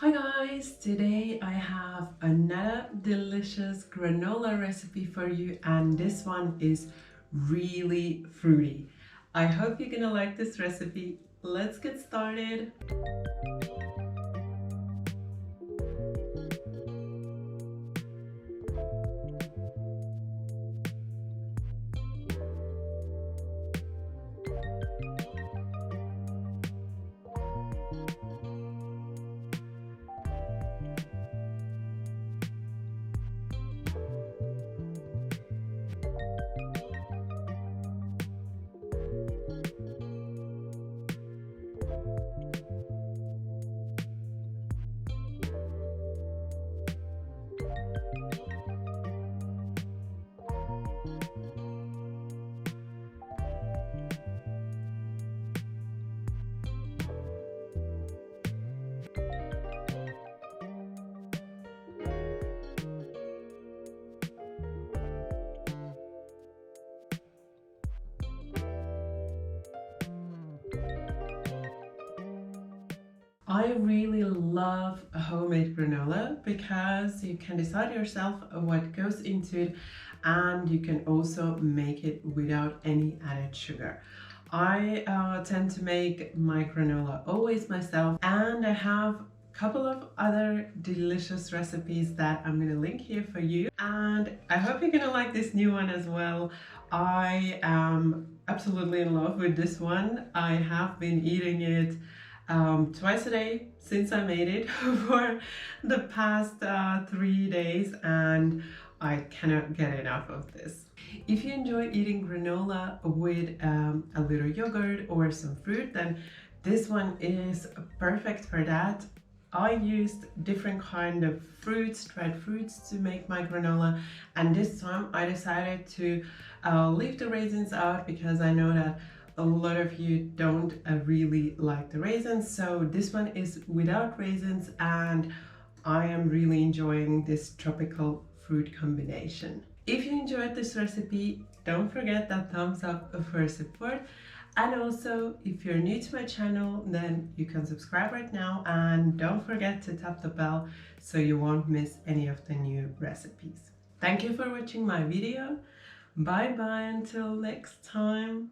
Hi guys, today I have another delicious granola recipe for you, and this one is really fruity. I hope you're gonna like this recipe. Let's get started. I really love a homemade granola because you can decide yourself what goes into it, and you can also make it without any added sugar. I tend to make my granola always myself, and I have a couple of other delicious recipes that I'm gonna link here for you, and I hope you're gonna like this new one as well. I am absolutely in love with this one. I have been eating it twice a day since I made it for the past 3 days, and I cannot get enough of this. If you enjoy eating granola with a little yogurt or some fruit, then this one is perfect for that. I used different kind of fruits, dried fruits, to make my granola, and this time I decided to leave the raisins out because I know that a lot of you don't really like the raisins, so this one is without raisins, and I am really enjoying this tropical fruit combination. If you enjoyed this recipe, don't forget that thumbs up for support, and also if you're new to my channel, then you can subscribe right now, and don't forget to tap the bell so you won't miss any of the new recipes. Thank you for watching my video. Bye bye until next time.